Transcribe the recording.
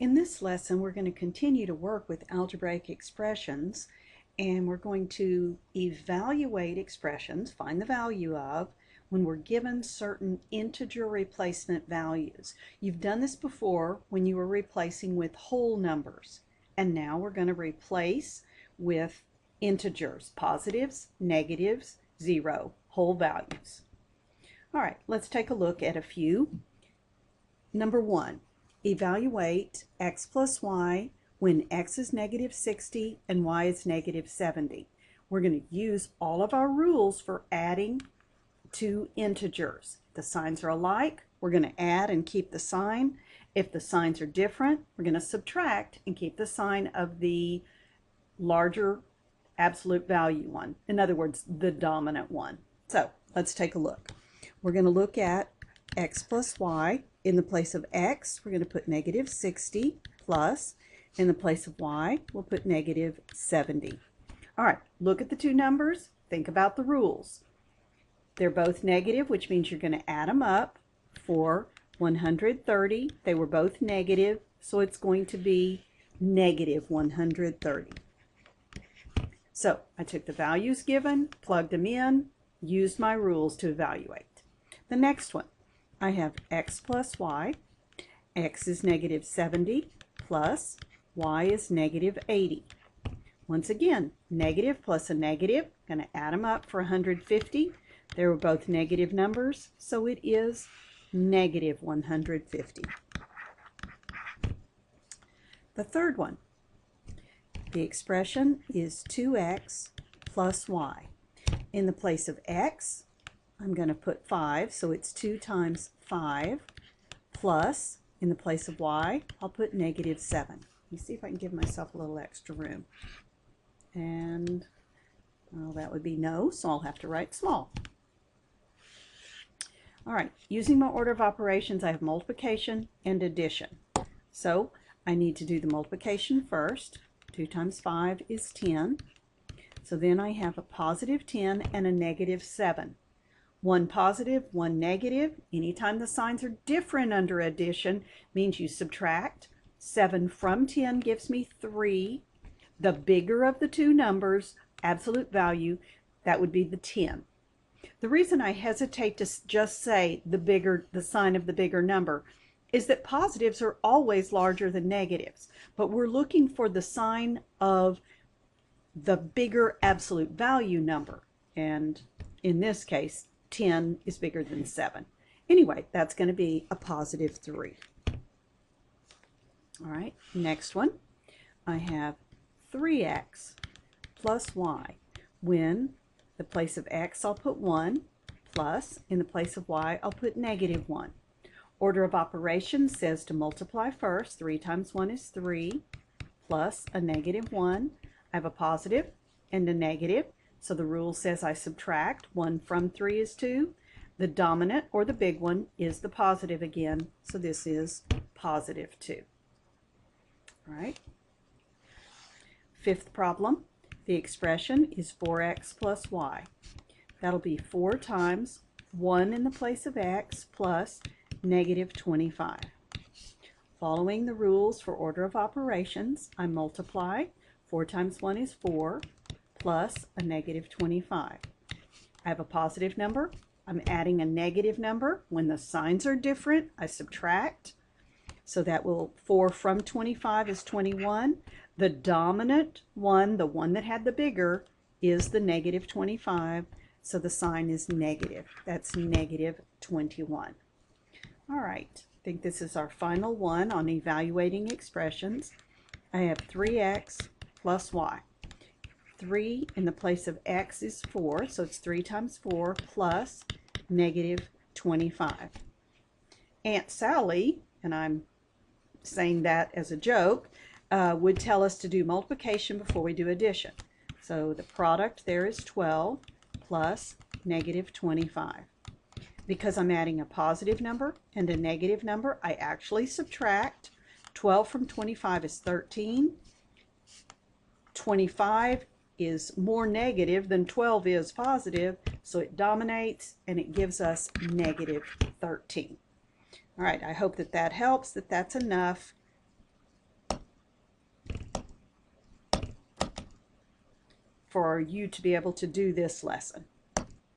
In this lesson, we're going to continue to work with algebraic expressions, and we're going to evaluate expressions, find the value of, when we're given certain integer replacement values. You've done this before when you were replacing with whole numbers, and now we're going to replace with integers, positives, negatives, zero, whole values. All right, let's take a look at a few. Number one. Evaluate x plus y when x is negative 60 and y is negative 70. We're going to use all of our rules for adding two integers. If the signs are alike, we're going to add and keep the sign. If the signs are different, we're going to subtract and keep the sign of the larger absolute value one. In other words, the dominant one. So let's take a look. We're going to look at x plus y. In the place of x, we're going to put negative 60 plus. In the place of y, we'll put negative 70. All right, look at the two numbers. Think about the rules. They're both negative, which means you're going to add them up. For 130, they were both negative, so it's going to be negative 130. So I took the values given, plugged them in, used my rules to evaluate. The next one. I have x plus y. X is negative 70 plus y is negative 80. Once again, negative plus a negative. Going to add them up for 150. They were both negative numbers, so it is negative 150. The third one. The expression is 2x plus y. In the place of x, I'm going to put 5, so it's 2 times 5 plus, in the place of y, I'll put negative 7. Let me see if I can give myself a little extra room. And, well, that would be no, so I'll have to write small. All right, using my order of operations, I have multiplication and addition. So I need to do the multiplication first. 2 times 5 is 10. So then I have a positive 10 and a negative 7. One positive, one negative. Anytime the signs are different under addition means you subtract. 7 from 10 gives me 3. The bigger of the two numbers, absolute value, that would be the 10. The reason I hesitate to just say the sign of the bigger number is that positives are always larger than negatives, but we're looking for the sign of the bigger absolute value number, and in this case 10 is bigger than 7. Anyway, that's going to be a positive 3. All right, next one. I have 3x plus y. When the place of x I'll put 1 plus, in the place of y I'll put negative 1. Order of operations says to multiply first. 3 times 1 is 3 plus a negative 1. I have a positive and a negative. So the rule says I subtract. 1 from 3 is 2. The dominant, or the big one, is the positive again. So this is positive 2. All right. Fifth problem. The expression is 4x plus y. That'll be 4 times 1 in the place of x plus negative 25. Following the rules for order of operations, I multiply. 4 times 1 is 4. Plus a negative 25. I have a positive number. I'm adding a negative number. When the signs are different, I subtract. So that will, 4 from 25 is 21. The dominant one, the one that had the bigger, is the negative 25. So the sign is negative. That's negative 21. All right, I think this is our final one on evaluating expressions. I have 3x plus y. 3 in the place of x is 4, so it's 3 times 4 plus negative 25. Aunt Sally, and I'm saying that as a joke, would tell us to do multiplication before we do addition. So the product there is 12 plus negative 25. Because I'm adding a positive number and a negative number, I actually subtract. 12 from 25 is 13. 25 is more negative than 12 is positive, so it dominates and it gives us negative 13. All right, I hope that that helps, that that's enough for you to be able to do this lesson.